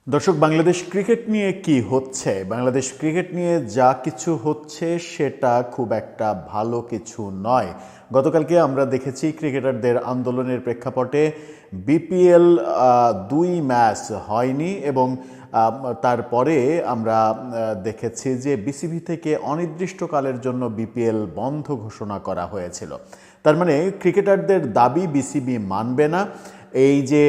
দর্শক, বাংলাদেশ ক্রিকেট নিয়ে কি হচ্ছে, বাংলাদেশ ক্রিকেট নিয়ে যা কিছু হচ্ছে সেটা খুব একটা ভালো কিছু নয়। গতকালকে আমরা দেখেছি ক্রিকেটারদের আন্দোলনের প্রেক্ষাপটে বিপিএল 2 ম্যাচ হয়নি এবং তারপরে আমরা দেখেছি যে বিসিবি থেকে অনির্দিষ্টকালের জন্য বিপিএল বন্ধ ঘোষণা করা হয়েছিল। তার মানে ক্রিকেটারদের দাবি বিসিবি মানবে না। এই যে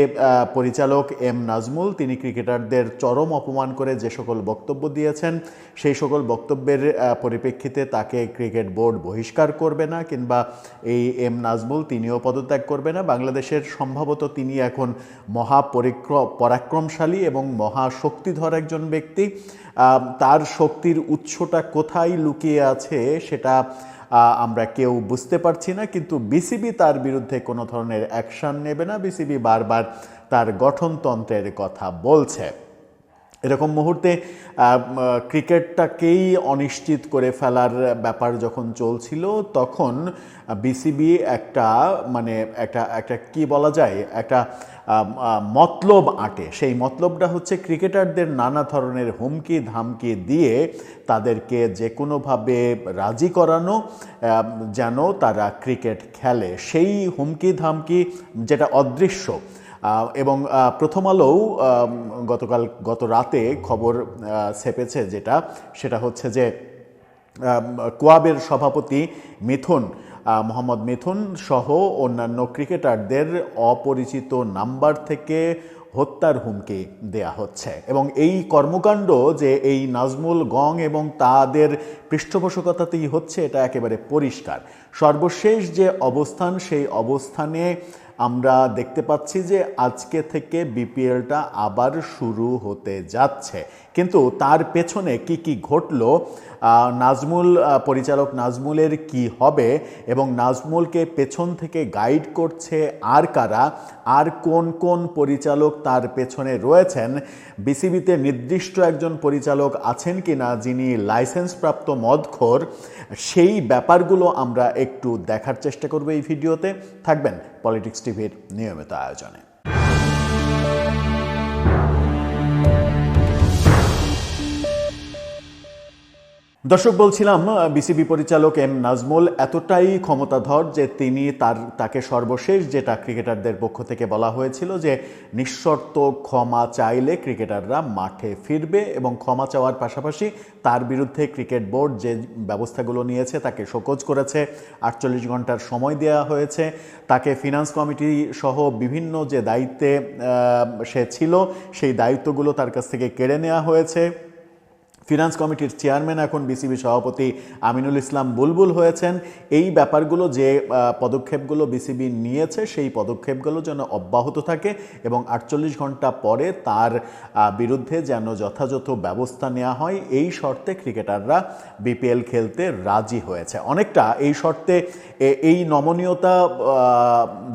পরিচালক এম নাজমুল, তিনি ক্রিকেটারদের চরম অপমান করে যে সকল বক্তব্য দিয়েছেন, সেই সকল বক্তব্যের পরিপ্রেক্ষিতে তাকে ক্রিকেট বোর্ড বহিষ্কার করবে না, কিংবা এই এম নাজমুল তিনিও পদত্যাগ করবে না। বাংলাদেশের সম্ভবত তিনি এখন পরাক্রমশালী এবং মহাশক্তিধর একজন ব্যক্তি। তার শক্তির উৎসটা কোথায় লুকিয়ে আছে সেটা আমরা কেউ বুঝতে পারছি না, কিন্তু বিসিবি তার বিরুদ্ধে কোনো ধরনের অ্যাকশন নেবে না। বিসিবি বারবার তার গঠনতন্ত্রের কথা বলছে। এরকম মুহূর্তে ক্রিকেটটাকেই অনিশ্চিত করে ফেলার ব্যাপার যখন চলছিল, তখন বিসিবি একটা একটা কি বলা যায়, একটা মতলব আঁটে। সেই মতলবটা হচ্ছে ক্রিকেটারদের নানা ধরনের হুমকি ধামকি দিয়ে তাদেরকে যে কোনোভাবে রাজি করানো যেন তারা ক্রিকেট খেলে। সেই হুমকি ধামকি যেটা অদৃশ্য, এবং প্রথম আলোও গত রাতে খবর ছেপেছে সেটা হচ্ছে যে কোয়াবের সভাপতি মোহাম্মদ মিথুন সহ অন্যান্য ক্রিকেটারদের অপরিচিত নাম্বার থেকে হত্যার হুমকি দেয়া হচ্ছে। এবং এই কর্মকাণ্ড যে এই নাজমুল গং এবং তাদের পৃষ্ঠপোষকতাতেই হচ্ছে, এটা একেবারে পরিষ্কার। সর্বশেষ যে অবস্থান, সেই অবস্থানে আমরা দেখতে পাচ্ছি যে আজকে থেকে বিপিএলটা আবার শুরু হতে যাচ্ছে। কিন্তু তার পেছনে কি ঘটলো, পরিচালক নাজমুলের কি হবে, এবং নাজমুলকে পেছন থেকে গাইড করছে আর কারা, আর কোন কোন পরিচালক তার পেছনে রয়েছেন, বিসিবিতে নির্দিষ্ট একজন পরিচালক আছেন কিনা যিনি লাইসেন্সপ্রাপ্ত মদখোর, সেই ব্যাপারগুলো আমরা একটু দেখার চেষ্টা করব এই ভিডিওতে। থাকবেন পলিটিক্স টিভির নিয়মিত আয়োজনে। দর্শক, বলছিলাম বিসিবি পরিচালক এম নাজমুল এতটাই ক্ষমতাধর যে তিনি তাকে সর্বশেষ যেটা ক্রিকেটারদের পক্ষ থেকে বলা হয়েছিল যে নিঃশর্ত ক্ষমা চাইলে ক্রিকেটাররা মাঠে ফিরবে, এবং ক্ষমা চাওয়ার পাশাপাশি তার বিরুদ্ধে ক্রিকেট বোর্ড যে ব্যবস্থাগুলো নিয়েছে তাকে শোকজ করেছে, 48 ঘন্টার সময় দেওয়া হয়েছে, তাকে ফিনান্স কমিটি সহ বিভিন্ন যে দায়িত্বে সে ছিল সেই দায়িত্বগুলো তার কাছ থেকে কেড়ে নেওয়া হয়েছে। ফিনান্স কমিটির চেয়ারম্যান এখন বিসিবি সভাপতি আমিনুল ইসলাম বুলবুল হয়েছেন। এই ব্যাপারগুলো, যে পদক্ষেপগুলো বিসিবি নিয়েছে, সেই পদক্ষেপগুলো যেন অব্যাহত থাকে এবং 48 ঘন্টা পরে তার বিরুদ্ধে যেন যথাযথ ব্যবস্থা নেওয়া হয়, এই শর্তে ক্রিকেটাররা বিপিএল খেলতে রাজি হয়েছে। অনেকটা এই শর্তে এই নমনীয়তা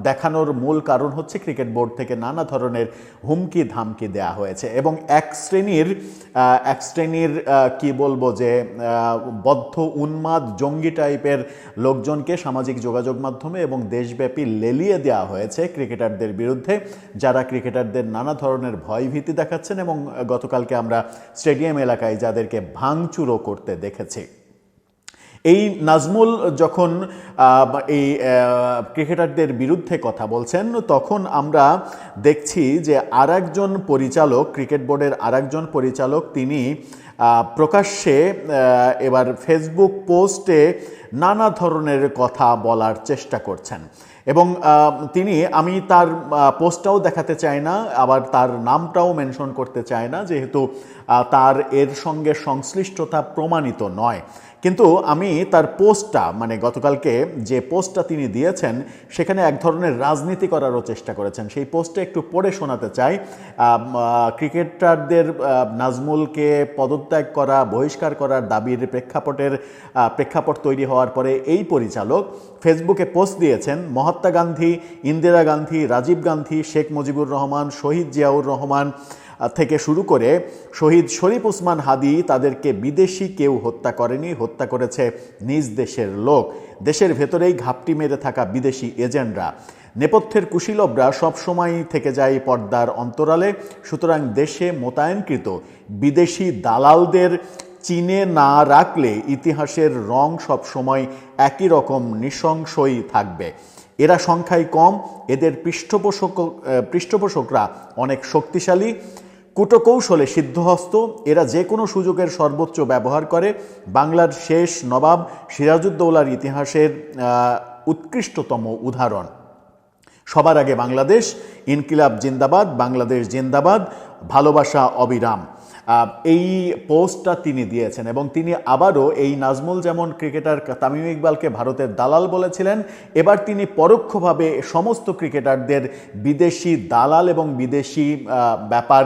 দেখানোর মূল কারণ হচ্ছে ক্রিকেট বোর্ড থেকে নানা ধরনের হুমকি ধামকি দেয়া হয়েছে, এবং এক শ্রেণীর কি বলবো যে বদ্ধ উন্মাদ জঙ্গি টাইপের লোকজনকে সামাজিক যোগাযোগ মাধ্যমে এবং দেশব্যাপী লেলিয়ে দেওয়া হয়েছে ক্রিকেটারদের বিরুদ্ধে, যারা ক্রিকেটারদের নানা ধরনের ভয়ভীতি দেখাচ্ছেন, এবং গতকালকে আমরা স্টেডিয়াম এলাকায় যাদেরকে ভাঙচুরও করতে দেখেছি। এই নাজমুল যখন এই ক্রিকেটারদের বিরুদ্ধে কথা বলছেন, তখন আমরা দেখছি যে আরেকজন পরিচালক, ক্রিকেট বোর্ডের আরেকজন পরিচালক, তিনি প্রকাশ্যে এবার ফেসবুক পোস্টে নানা ধরনের কথা বলার চেষ্টা করছেন, এবং আমি তার পোস্টটাও দেখাতে চাই না, আবার তার নামটাও মেনশন করতে চাই না, যেহেতু তার এর সঙ্গে সংশ্লিষ্টতা প্রমাণিত নয়। কিন্তু আমি তার পোস্টটা, গতকালকে যে পোস্টটা তিনি দিয়েছেন, সেখানে এক ধরনের রাজনীতি করারও চেষ্টা করেছেন। সেই পোস্টে একটু পড়ে শোনাতে চাই। ক্রিকেটারদের নাজমুলকে পদত্যাগ করা, বহিষ্কার করার দাবির প্রেক্ষাপট তৈরি হওয়ার পরে এই পরিচালক ফেসবুকে পোস্ট দিয়েছেন, মহাত্মা গান্ধী, ইন্দিরা গান্ধী, রাজীব গান্ধী, শেখ মুজিবুর রহমান, শহীদ জিয়াউর রহমান, থেকে শুরু করে শহীদ শরীফ ওসমান হাদি, তাদেরকে বিদেশি কেউ হত্যা করেনি, হত্যা করেছে নিজ দেশের লোক। দেশের ভেতরেই ঘাপটি মেরে থাকা বিদেশি এজেন্টরা, নেপথ্যের কুশীলবরা সবসময় থেকে যায় পর্দার অন্তরালে। সুতরাং দেশে মোতায়েনকৃত বিদেশি দালালদের চিনে না রাখলে ইতিহাসের রং সবসময় একই রকম নৃশংসই থাকবে। এরা সংখ্যায় কম, এদের পৃষ্ঠপোষকরা অনেক শক্তিশালী, কূটকৌশলে সিদ্ধহস্ত। এরা যে কোনো সুযোগের সর্বোচ্চ ব্যবহার করে। বাংলার শেষ নবাব সিরাজউদ্দৌলার ইতিহাসের উৎকৃষ্টতম উদাহরণ। সবার আগে বাংলাদেশ, ইনকিলাব জিন্দাবাদ, বাংলাদেশ জিন্দাবাদ, ভালোবাসা অবিরাম। এই পোস্টটা তিনি দিয়েছেন এবং তিনি আবারও এই নাজমুল যেমন ক্রিকেটার তামিম ইকবালকে ভারতের দালাল বলেছিলেন, এবার তিনি পরোক্ষভাবে সমস্ত ক্রিকেটারদের বিদেশি দালাল এবং বিদেশি ব্যাপার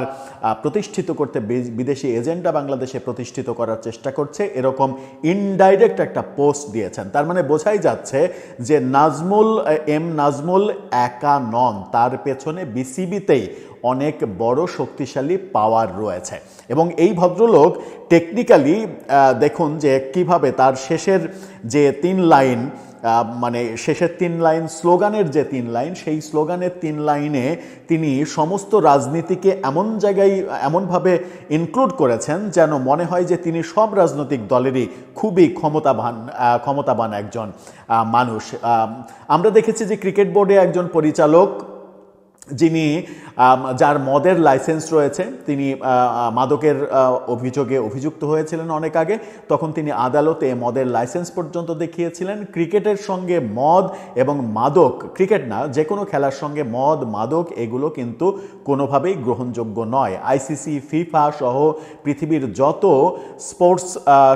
প্রতিষ্ঠিত করতে, বিদেশি এজেন্ডা বাংলাদেশে প্রতিষ্ঠিত করার চেষ্টা করছে, এরকম ইনডাইরেক্ট একটা পোস্ট দিয়েছেন। তার মানে বোঝাই যাচ্ছে যে নাজমুল একা নন, তার পেছনে বিসিবিতেই অনেক বড় শক্তিশালী পাওয়ার রয়েছে। এবং এই ভদ্রলোক টেকনিক্যালি দেখুন যে কিভাবে তার শেষের যে 3 লাইন, মানে শেষের 3 লাইন স্লোগানের যে 3 লাইন, সেই স্লোগানের 3 লাইনে তিনি সমস্ত রাজনীতিকে এমন জায়গায় এমনভাবে ইনক্লুড করেছেন যেন মনে হয় যে তিনি সব রাজনৈতিক দলেরই খুবই ক্ষমতাবান একজন মানুষ। আমরা দেখেছি যে ক্রিকেট বোর্ডে একজন পরিচালক যিনি যার মদের লাইসেন্স রয়েছে, তিনি মাদকের অভিযোগে অভিযুক্ত হয়েছিলেন অনেক আগে। তখন তিনি আদালতে মদের লাইসেন্স পর্যন্ত দেখিয়েছিলেন। ক্রিকেটের সঙ্গে মদ এবং মাদক, ক্রিকেট না যে কোনো খেলার সঙ্গে মদ মাদক এগুলো কিন্তু কোনোভাবেই গ্রহণযোগ্য নয়। আইসিসি, ফিফা সহ পৃথিবীর যত স্পোর্টস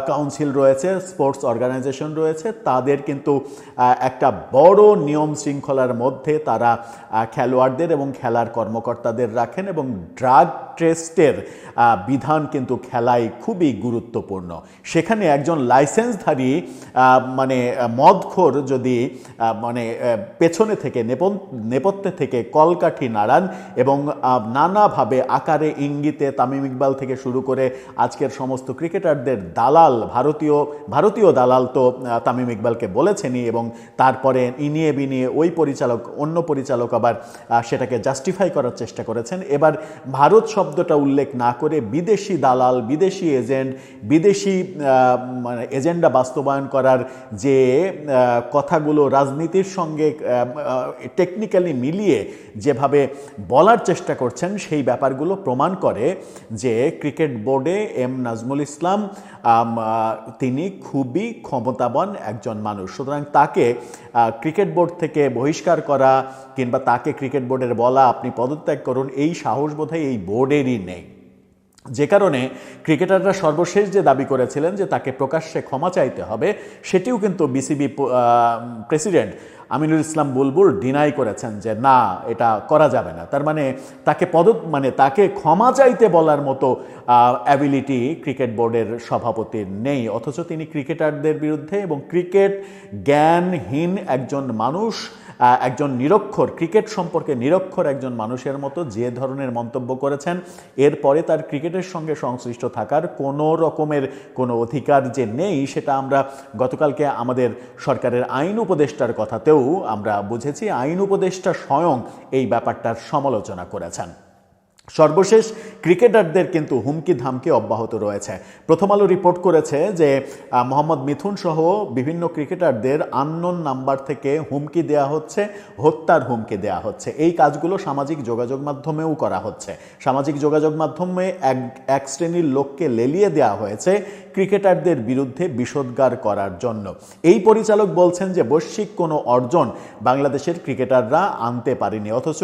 কাউন্সিল রয়েছে, স্পোর্টস অর্গানাইজেশন রয়েছে, তাদের কিন্তু একটা বড় নিয়ম শৃঙ্খলার মধ্যে তারা খেলোয়াড়দের এবং খেলার কর্মকর্তাদের রাখেন এবং ড্রাগ টেস্টের বিধান কিন্তু খেলায় খুবই গুরুত্বপূর্ণ। সেখানে একজন লাইসেন্সধারী মানে মদখোর যদি মানে পেছনে থেকে নেপথ্যে থেকে কলকাঠি নাড়ান এবং নানাভাবে আকারে ইঙ্গিতে তামিম ইকবাল থেকে শুরু করে আজকের সমস্ত ক্রিকেটারদের দালাল, ভারতীয় দালাল তো তামিম ইকবালকে বলেছেনই, এবং তারপরে ইনিয়ে বিনিয়ে ওই পরিচালক, অন্য পরিচালক আবার সেটাকে জাস্টিফাই করার চেষ্টা করেছেন। এবার ভারত শব্দটা উল্লেখ না করে বিদেশি দালাল, বিদেশি এজেন্ট, বিদেশি মানে এজেন্ডা বাস্তবায়ন করার যে কথাগুলো রাজনীতির সঙ্গে টেকনিক্যালি মিলিয়ে যেভাবে বলার চেষ্টা করছেন, সেই ব্যাপারগুলো প্রমাণ করে যে ক্রিকেট বোর্ডে নাজমুল ইসলাম তিনি খুবই ক্ষমতাবান একজন মানুষ। সুতরাং তাকে ক্রিকেট বোর্ড থেকে বহিষ্কার করা কিংবা তাকে ক্রিকেট বোর্ডের বলা আপনি পদত্যাগ করুন, এই সাহস বোধহয় এই বোর্ডেরই নেই। যে কারণে ক্রিকেটাররা সর্বশেষ যে দাবি করেছিলেন যে তাকে প্রকাশ্যে ক্ষমা চাইতে হবে, সেটিও কিন্তু বিসিবি প্রেসিডেন্ট আমিনুল ইসলাম বুলবুল ডিনাই করেছেন যে না, এটা করা যাবে না। তার মানে তাকে ক্ষমা চাইতে বলার মতো অ্যাবিলিটি ক্রিকেট বোর্ডের সভাপতির নেই, অথচ তিনি ক্রিকেটারদের বিরুদ্ধে এবং ক্রিকেট জ্ঞানহীন একজন মানুষ, একজন নিরক্ষর, ক্রিকেট সম্পর্কে নিরক্ষর একজন মানুষের মতো যে ধরনের মন্তব্য করেছেন, এরপরে তার ক্রিকেটের সঙ্গে সংশ্লিষ্ট থাকার কোনো রকমের কোনো অধিকার যে নেই, সেটা আমরা গতকালকে আমাদের সরকারের আইন উপদেষ্টার কথাতেও আমরা বুঝেছি। আইন উপদেষ্টা স্বয়ং এই ব্যাপারটার সমালোচনা করেছেন। সর্বশেষ ক্রিকেটারদের কিন্তু হুমকি ধামকি অব্যাহত রয়েছে। প্রথম আলো রিপোর্ট করেছে যে মোহাম্মদ মিথুন সহ বিভিন্ন ক্রিকেটারদের আননোন নাম্বার থেকে হুমকি দেয়া হচ্ছে, হত্যার হুমকি দেয়া হচ্ছে। এই কাজগুলো সামাজিক যোগাযোগ মাধ্যমেও করা হচ্ছে। সামাজিক যোগাযোগ মাধ্যমে এক শ্রেণীর লোককে লেলিয়ে দেওয়া হয়েছে ক্রিকেটারদের বিরুদ্ধে বিষোদ্গার করার জন্য। এই পরিচালক বলছেন যে বৈশ্বিক কোনো অর্জন বাংলাদেশের ক্রিকেটাররা আনতে পারেনি, অথচ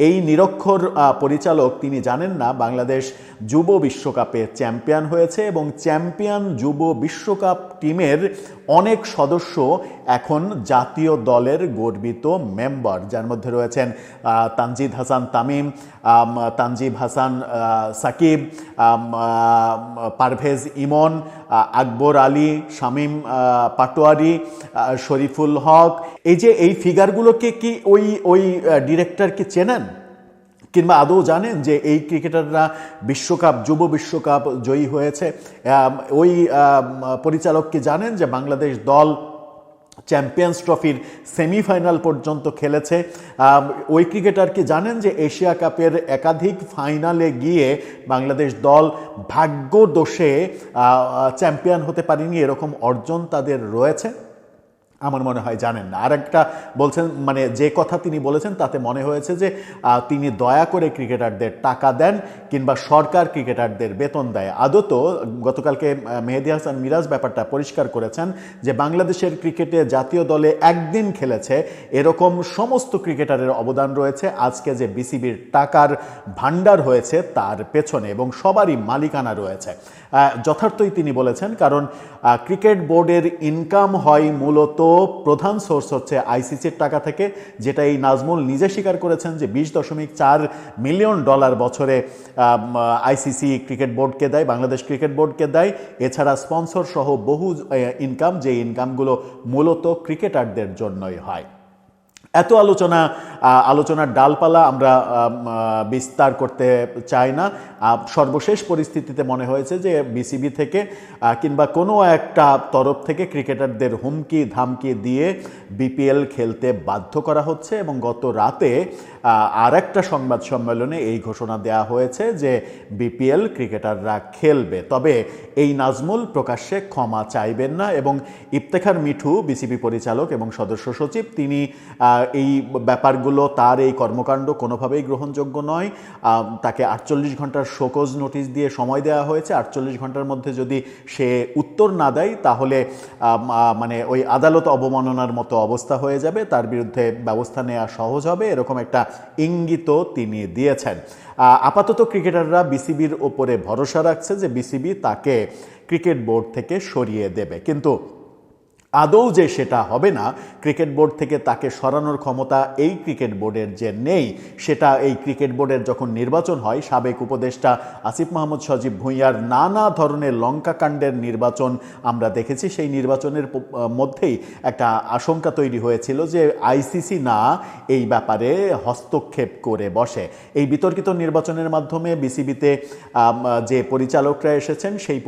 এই নিরক্ষর পরিচালক তিনি জানেন না বাংলাদেশ যুব বিশ্বকাপে চ্যাম্পিয়ন হয়েছে এবং চ্যাম্পিয়ন যুব বিশ্বকাপ টিমের অনেক সদস্য এখন জাতীয় দলের গর্বিত মেম্বার, যার মধ্যে রয়েছেন তানজিদ হাসান তামিম, তানজিব হাসান সাকিব, পারভেজ ইমন, আকবর আলী, শামীম পাটোয়ারি, শরীফুল হক। এই যে এই ফিগারগুলোকে কি ওই ডিরেক্টর কি চেনেন? কিংবা আদৌ জানেন যে এই ক্রিকেটাররা বিশ্বকাপ, যুব বিশ্বকাপ জয়ী হয়েছে? ওই পরিচালক কি জানেন যে বাংলাদেশ দল চ্যাম্পিয়ন্স ট্রফির সেমিফাইনাল পর্যন্ত খেলেছে? ওই ক্রিকেটার কি জানেন যে এশিয়া কাপের একাধিক ফাইনালে গিয়ে বাংলাদেশ দল ভাগ্য দোষে চ্যাম্পিয়ন হতে পারেনি, এরকম অর্জন তাদের রয়েছে? আমার মনে হয় জানেন না। আর একটা বলছেন, মানে যে কথা তিনি বলেছেন তাতে মনে হয়েছে যে তিনি দয়া করে ক্রিকেটারদের টাকা দেন কিংবা সরকার ক্রিকেটারদের বেতন দেয়। আদত গতকালকে মেহেদী হাসান মিরাজ ব্যাপারটা পরিষ্কার করেছেন যে বাংলাদেশের ক্রিকেটে জাতীয় দলে একদিন খেলেছে এরকম সমস্ত ক্রিকেটারের অবদান রয়েছে আজকে যে বিসিবির টাকার ভান্ডার হয়েছে তার পেছনে, এবং সবারই মালিকানা রয়েছে। যথার্থই তিনি বলেছেন, কারণ ক্রিকেট বোর্ডের ইনকাম হয় মূলত, প্রধান সোর্স হচ্ছে আইসিসির টাকা থেকে, যেটা এই নাজমুল নিজে স্বীকার করেছেন যে $20.4 মিলিয়ন বছরে আইসিসি ক্রিকেট বোর্ডকে দেয়, বাংলাদেশ ক্রিকেট বোর্ডকে দেয়। এছাড়া স্পন্সর সহ বহু ইনকাম, যে ইনকামগুলো মূলত ক্রিকেটারদের জন্যই হয়। এত আলোচনার ডালপালা আমরা বিস্তার করতে চাই না। সর্বশেষ পরিস্থিতিতে মনে হয়েছে যে বিসিবি থেকে কিংবা কোনো একটা তরফ থেকে ক্রিকেটারদের হুমকি ধামকি দিয়ে বিপিএল খেলতে বাধ্য করা হচ্ছে, এবং গত রাতে আর একটা সংবাদ সম্মেলনে এই ঘোষণা দেওয়া হয়েছে যে বিপিএল ক্রিকেটাররা খেলবে। তবে এই নাজমুল প্রকাশ্যে ক্ষমা চাইবেন না, এবং ইফতেখার মিঠু বিসিবি পরিচালক এবং সদস্য সচিব, তিনি এই ব্যাপারগুলো, তার এই কর্মকাণ্ড কোনোভাবেই গ্রহণযোগ্য নয়। তাকে 48 ঘন্টার শোকজ নোটিশ দিয়ে সময় দেওয়া হয়েছে। 48 ঘন্টার মধ্যে যদি সে উত্তর না দেয় তাহলে মানে ওই আদালত অবমাননার মতো অবস্থা হয়ে যাবে, তার বিরুদ্ধে ব্যবস্থা নেওয়া সহজ হবে, এরকম একটা ইঙ্গিতও তিনি দিয়েছেন। আপাতত ক্রিকেটাররা বিসিবির ওপরে ভরসা রাখছে যে বিসিবি তাকে ক্রিকেট বোর্ড থেকে সরিয়ে দেবে, কিন্তু আদৌ যে সেটা হবে না, ক্রিকেট বোর্ড থেকে তাকে সরানোর ক্ষমতা এই ক্রিকেট বোর্ডের যে নেই, সেটা এই ক্রিকেট বোর্ডের যখন নির্বাচন হয়, সাবেক উপদেষ্টা আসিফ মাহমুদ সজীব ভুঁইয়ার নানা ধরনের লঙ্কাকাণ্ডের নির্বাচন আমরা দেখেছি। সেই নির্বাচনের মধ্যেই একটা আশঙ্কা তৈরি হয়েছিল যে আইসিসি না এই ব্যাপারে হস্তক্ষেপ করে বসে। এই বিতর্কিত নির্বাচনের মাধ্যমে বিসিবিতে যে পরিচালকরা এসেছেন, সেই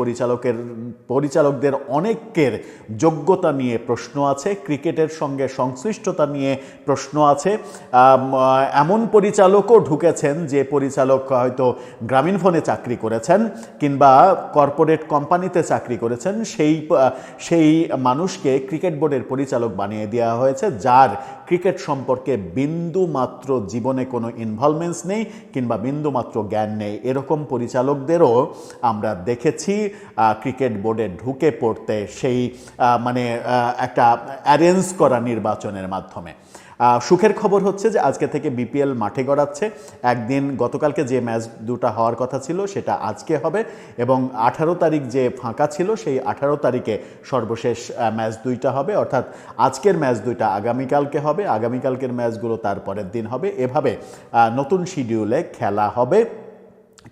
পরিচালকদের অনেকের যোগ্যতা নিয়ে প্রশ্ন আছে, ক্রিকেটের সঙ্গে সংশ্লিষ্টতা নিয়ে প্রশ্ন আছে। এমন পরিচালকও ঢুকেছেন যে পরিচালক হয়তো গ্রামীণফোনে চাকরি করেছেন কিংবা কর্পোরেট কোম্পানিতে চাকরি করেছেন, সেই মানুষকে ক্রিকেট বোর্ডের পরিচালক বানিয়ে দেওয়া হয়েছে, যার ক্রিকেট সম্পর্কে বিন্দু মাত্র জীবনে কোনো ইনভলভমেন্টস নেই কিংবা বিন্দু মাত্র জ্ঞান নেই। এরকম পরিচালকদেরও আমরা দেখেছি ক্রিকেট বোর্ডে ঢুকে পড়তে, সেই মানে একটা অ্যারেঞ্জ করা নির্বাচনের মাধ্যমে। সুখের খবর হচ্ছে যে আজকে থেকে বিপিএল মাঠে গড়াচ্ছে। একদিন গতকালকে যে ম্যাচ দুটা হওয়ার কথা ছিল সেটা আজকে হবে, এবং 18 তারিখ যে ফাঁকা ছিল সেই 18 তারিখে সর্বশেষ ম্যাচ দুইটা হবে, অর্থাৎ আজকের ম্যাচ দুইটা আগামীকালকে হবে, আগামীকালকের ম্যাচগুলো তার পরের দিন হবে। এভাবে নতুন শিডিউলে খেলা হবে।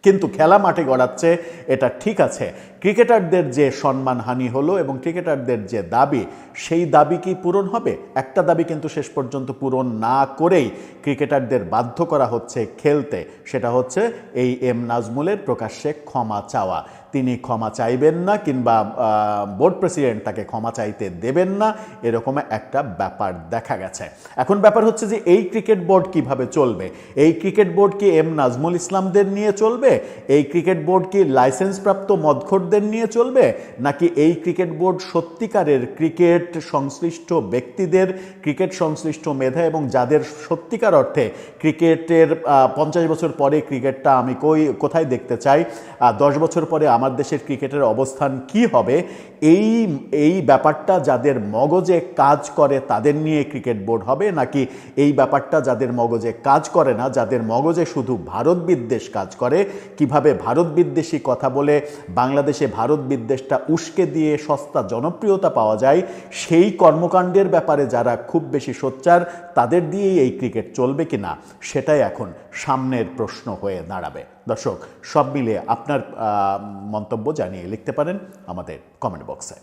কিন্তু খেলা মাঠে গড়াচ্ছে এটা ঠিক আছে, ক্রিকেটারদের যে সম্মানহানি হলো এবং ক্রিকেটারদের যে দাবি, সেই দাবি কি পূরণ হবে? একটা দাবি কিন্তু শেষ পর্যন্ত পূরণ না করেই ক্রিকেটারদের বাধ্য করা হচ্ছে খেলতে, সেটা হচ্ছে এই এম নাজমুলের প্রকাশ্যে ক্ষমা চাওয়া। তিনি ক্ষমা চাইবেন না কিংবা বোর্ড প্রেসিডেন্ট তাকে ক্ষমা চাইতে দেবেন না, এরকম একটা ব্যাপার দেখা গেছে। এখন ব্যাপার হচ্ছে যে এই ক্রিকেট বোর্ড কিভাবে চলবে? এই ক্রিকেট বোর্ড কি এম নাজমুল ইসলামদের নিয়ে চলবে? এই ক্রিকেট বোর্ড কি লাইসেন্সপ্রাপ্ত মদখোরদের নিয়ে চলবে? নাকি এই ক্রিকেট বোর্ড সত্যিকারের ক্রিকেট সংশ্লিষ্ট ব্যক্তিদের, ক্রিকেট সংশ্লিষ্ট মেধা এবং যাদের সত্যিকার অর্থে ক্রিকেটের 50 বছর পরে ক্রিকেটটা আমি কোথায় দেখতে চাই, 10 বছর পরে আমার দেশের ক্রিকেটের অবস্থান কি হবে, এই ব্যাপারটা যাদের মগজে কাজ করে তাদের নিয়ে ক্রিকেট বোর্ড হবে? নাকি এই ব্যাপারটা যাদের মগজে কাজ করে না, যাদের মগজে শুধু ভারত বিদ্বেষ কাজ করে, কিভাবে ভারত বিদ্বেষী কথা বলে বাংলাদেশে ভারত বিদ্বেষটা উস্কে দিয়ে সস্তা জনপ্রিয়তা পাওয়া যায়, সেই কর্মকাণ্ডের ব্যাপারে যারা খুব বেশি সোচ্চার, তাদের দিয়েই এই ক্রিকেট চলবে কি না, সেটাই এখন সামনের প্রশ্ন হয়ে দাঁড়াবে। দর্শক, সব মিলিয়ে আপনার মন্তব্য জানিয়ে লিখতে পারেন আমাদের কমেন্ট বক্সে।